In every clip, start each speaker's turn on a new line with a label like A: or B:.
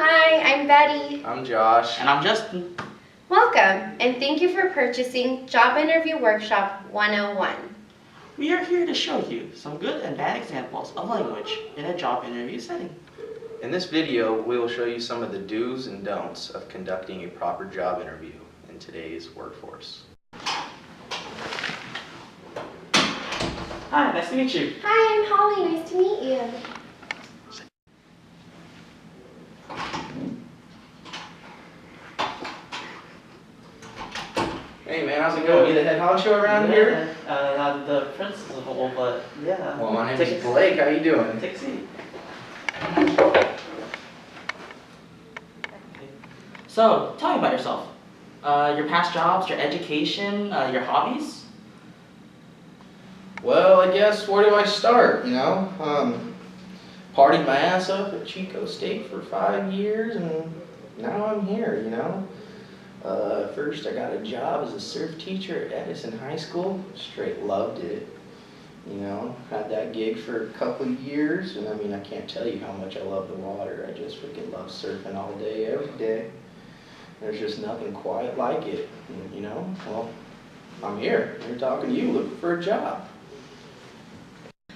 A: Hi, I'm Betty.
B: I'm Josh.
C: And I'm Justin.
A: Welcome, and thank you for purchasing Job Interview Workshop 101.
C: We are here to show you some good and bad examples of language in a job interview setting.
B: In this video, we will show you some of the do's and don'ts of conducting a proper job interview in today's workforce.
C: Hi, nice to meet you.
A: Hi, I'm Holly. Nice to meet you.
B: Hey man, how's it going? You the head honcho around here?
C: Not the principal, but yeah.
B: Well, my name is Blake. How you doing?
C: Take a seat. So, tell me about yourself. Your past jobs, your education, your hobbies.
B: Well, I guess where do I start? Partied my ass up at Chico State for 5 years, and now I'm here. First I got a job as a surf teacher at Edison High School. Straight loved it. Had that gig for a couple of years, and I can't tell you how much I love the water. I just freaking love surfing all day, every day. There's just nothing quite like it, Well, I'm here talking to you, looking for a job.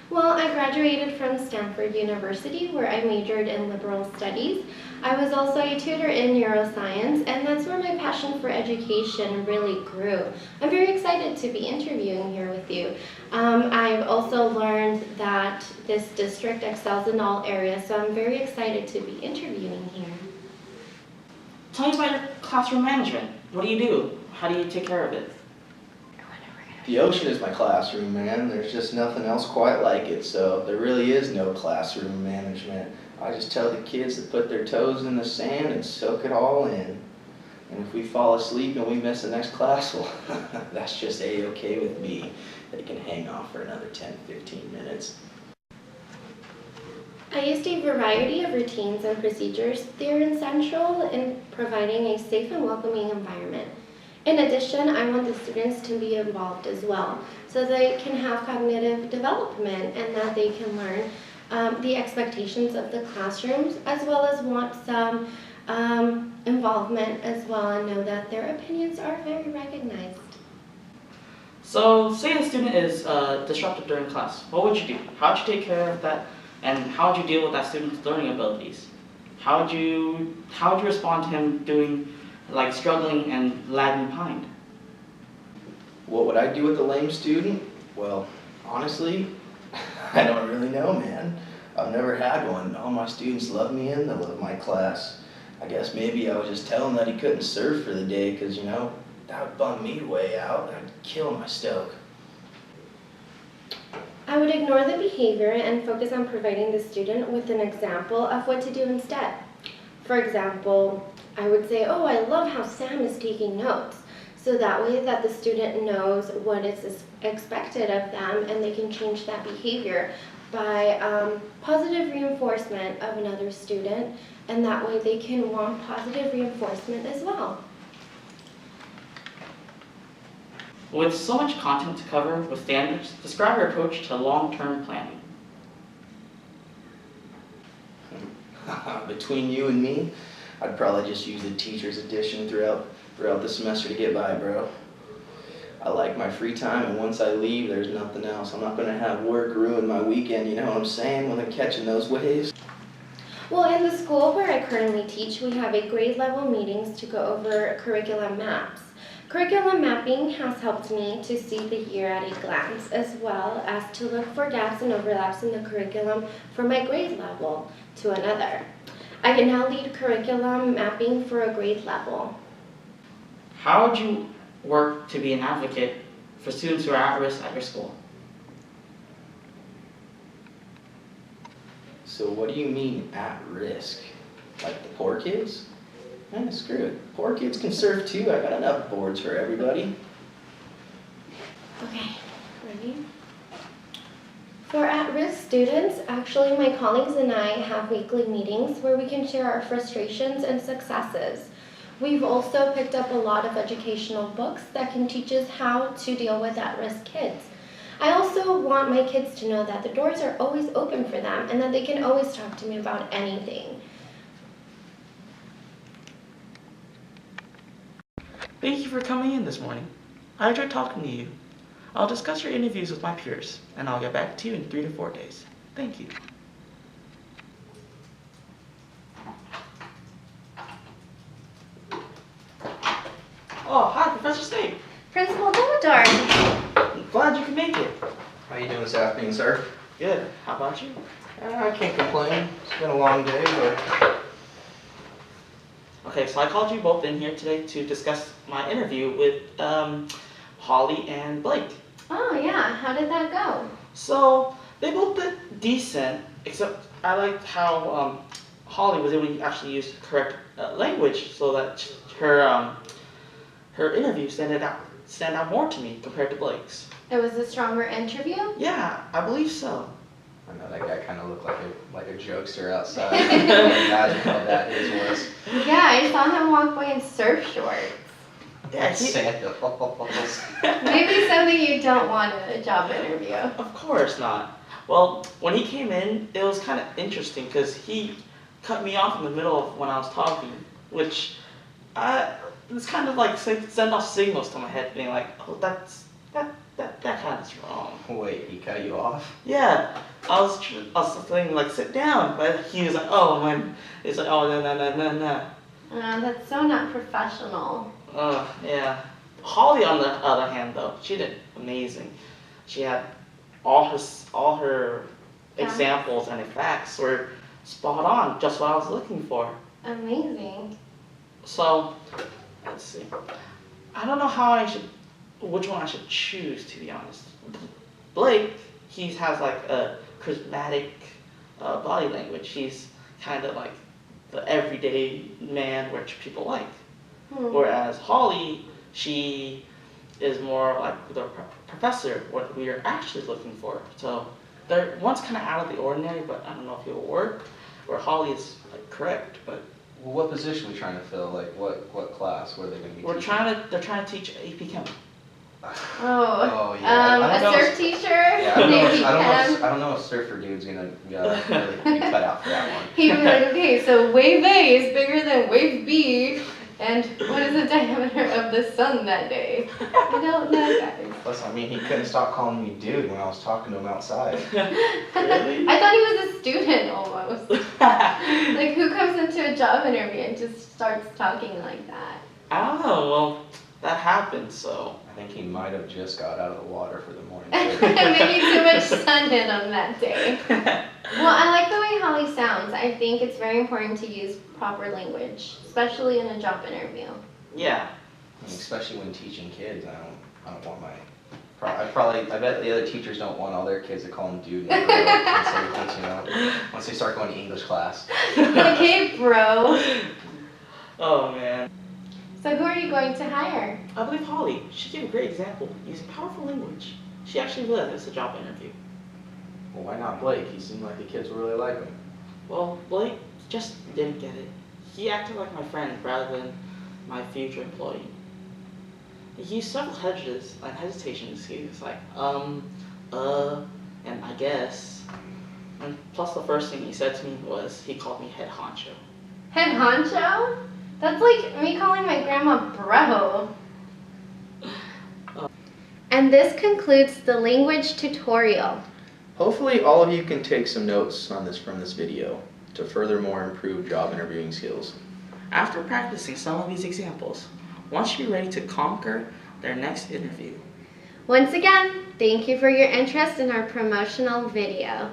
A: Well, I graduated from Stanford University, where I majored in liberal studies. I was also a tutor in neuroscience, and that's where my passion for education really grew. I'm very excited to be interviewing here with you. I've also learned that this district excels in all areas, so I'm very excited to be interviewing here.
C: Tell me about your classroom management. What do? How do you take care of it?
B: The ocean is my classroom, man. There's just nothing else quite like it, so there really is no classroom management. I just tell the kids to put their toes in the sand and soak it all in. And if we fall asleep and we miss the next class, well, that's just A-okay with me. They can hang off for another 10-15 minutes.
A: I used a variety of routines and procedures. They're essential in providing a safe and welcoming environment. In addition, I want the students to be involved as well, so they can have cognitive development and that they can learn the expectations of the classrooms, as well as want some involvement as well, and know that their opinions are very recognized.
C: So, say the student is disruptive during class. What would you do? How would you take care of that? And how would you deal with that student's learning abilities? How would you respond to him doing, struggling and lagging behind?
B: What would I do with a lame student? Well, honestly, I don't really know, man. I've never had one. All my students love me and they love my class. I guess maybe I would just tell him that he couldn't surf for the day because, that would bum me way out. That'd kill my stoke.
A: I would ignore the behavior and focus on providing the student with an example of what to do instead. For example, I would say, oh, I love how Sam is taking notes. So that way that the student knows what is expected of them and they can change that behavior by positive reinforcement of another student, and that way they can want positive reinforcement as well.
C: With so much content to cover with standards, describe your approach to long-term planning.
B: Between you and me, I'd probably just use the teacher's edition throughout the semester to get by, bro. I like my free time, and once I leave, there's nothing else. I'm not going to have work ruin my weekend, you know what I'm saying, when I'm catching those waves.
A: Well, in the school where I currently teach, we have a grade level meetings to go over curriculum maps. Curriculum mapping has helped me to see the year at a glance, as well as to look for gaps and overlaps in the curriculum from my grade level to another. I can now lead curriculum mapping for a grade level.
C: How would you work to be an advocate for students who are at risk at your school?
B: So what do you mean at risk? Like the poor kids? Man, screw it. Poor kids can surf too. I got enough boards for everybody.
A: Okay, ready? For at-risk students, actually my colleagues and I have weekly meetings where we can share our frustrations and successes. We've also picked up a lot of educational books that can teach us how to deal with at-risk kids. I also want my kids to know that the doors are always open for them and that they can always talk to me about anything.
C: Thank you for coming in this morning. I enjoyed talking to you. I'll discuss your interviews with my peers, and I'll get back to you in 3 to 4 days. Thank you. Oh, hi, Professor Snape.
A: Principal Dumbledore.
C: I'm glad you can make it.
B: How you doing this afternoon, sir?
C: Good. How about you?
B: I can't complain. It's been a long day, but
C: Okay, so I called you both in here today to discuss my interview with Holly and Blake.
A: Oh yeah, how did that go?
C: So they both did decent, except I liked how Holly was able to actually use the correct language, so that her interview stand out more to me compared to Blake's.
A: It was a stronger interview?
C: Yeah, I believe so.
B: I know that guy kind of looked like a jokester outside. I can imagine how that is was.
A: Yeah, I saw him walk by in surf shorts.
C: Yeah,
B: Sandals.
A: Maybe something you don't want in a job interview.
C: Of course not. Well, when he came in, it was kind of interesting because he cut me off in the middle of when I was talking, which it's kind of like send off signals to my head, being like, oh, that kind of is wrong.
B: Wait, he cut you off?
C: Yeah, I was thinking like sit down, but he was like, oh man, it's like oh no.
A: That's so not professional.
C: Yeah. Holly, on the other hand, though, she did amazing. She had all her
A: Yeah.
C: examples and facts were spot on, just what I was looking for.
A: Amazing.
C: So, let's see. I don't know which one I should choose, to be honest. Blake, he has like a charismatic body language. He's kind of like the everyday man which people like. Whereas Holly, she is more like the professor, what we are actually looking for. So one's kind of out of the ordinary, but I don't know if it'll work. Where Holly is like correct, but
B: Well, what position are we trying to fill? Like what class? What are they going to be teaching?
C: they're trying to teach AP Chem.
B: Oh, yeah. I
A: A
B: don't know.
A: surf teacher?
B: Yeah, I
A: Maybe
B: I don't know if surfer dude's gonna really be cut out for that one.
A: He'd be like, okay, so wave A is bigger than wave B, and what is the diameter of the sun that day? I don't know, guys.
B: Plus, I mean, he couldn't stop calling me dude when I was talking to him outside.
C: Really?
A: I thought he was a student almost. Like, who comes into a job interview and just starts talking like that?
C: I don't know. Well, that happened, so.
B: I think he might have just got out of the water for the morning.
A: Maybe too much sun hit on that day. Well, I like the way Holly sounds. I think it's very important to use proper language, especially in a job interview.
C: Yeah.
B: I mean, especially when teaching kids, I don't want my. I bet the other teachers don't want all their kids to call them dude once they start going to English class.
A: Okay, bro.
C: Oh man.
A: So who are you going to hire?
C: I believe Holly. She gave a great example using powerful language. She actually really likes the job interview.
B: Well, why not Blake? He seemed like the kids would really like him.
C: Well, Blake just didn't get it. He acted like my friend rather than my future employee. He used several hedges and hesitations. He was like, and I guess. And plus the first thing he said to me was he called me head honcho.
A: Head honcho? That's like me calling my grandma bro. And this concludes the language tutorial.
B: Hopefully all of you can take some notes on from this video to furthermore improve job interviewing skills.
C: After practicing some of these examples, one should be ready to conquer their next interview.
A: Once again, thank you for your interest in our promotional video.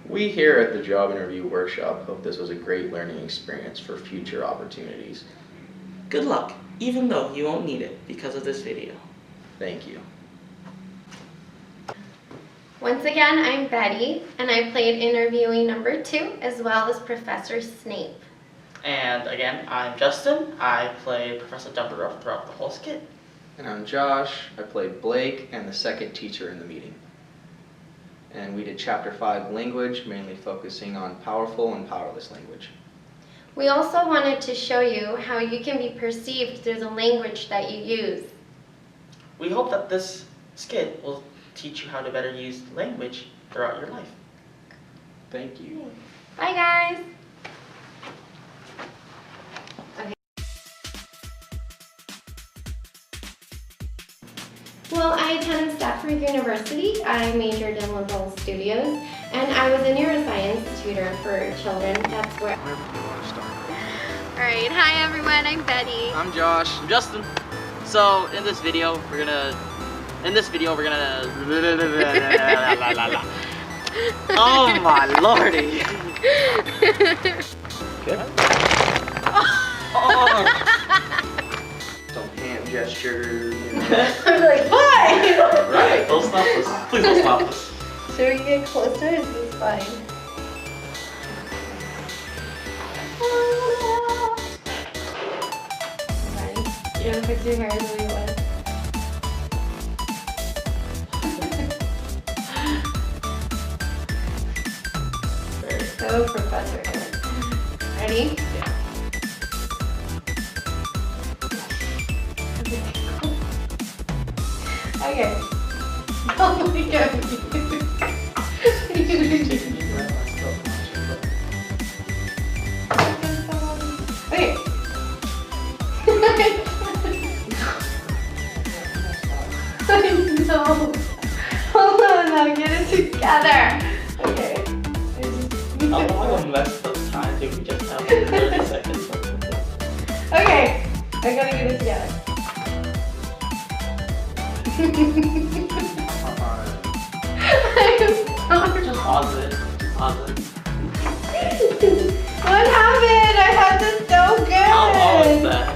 B: We here at the Job Interview Workshop hope this was a great learning experience for future opportunities.
C: Good luck, even though you won't need it because of this video.
B: Thank you.
A: Once again, I'm Betty, and I played interviewee number 2, as well as Professor Snape.
C: And again, I'm Justin. I play Professor Dumbledore throughout the whole skit.
B: And I'm Josh. I played Blake and the second teacher in the meeting. And we did Chapter 5 language, mainly focusing on powerful and powerless language.
A: We also wanted to show you how you can be perceived through the language that you use.
C: We hope that this skit will teach you how to better use language throughout your life.
B: Thank you.
A: Bye, guys! Well, I attended Stanford University. I majored in liberal studios, and I was a neuroscience tutor for children. That's where.
D: Alright, hi everyone, I'm Betty.
E: I'm Josh.
C: I'm Justin. So in this video we're gonna oh my lordy. Oh.
B: Some hand gesture, you know.
A: I'm like, hi!
B: Right.
C: Don't stop us. Please don't stop us.
A: Should we get closer? Is this fine? Fine. You don't fix your hair the way it was. We're so professor here. Ready? Okay. Oh my god. Okay. No. Hold on, now get it together. Okay.
C: How long a messed up time did we just have 30 seconds?
A: Okay. I gotta get it together. I'm sorry.
C: Just pause it. Pause it.
A: What happened? I had this so good.
C: How long was that?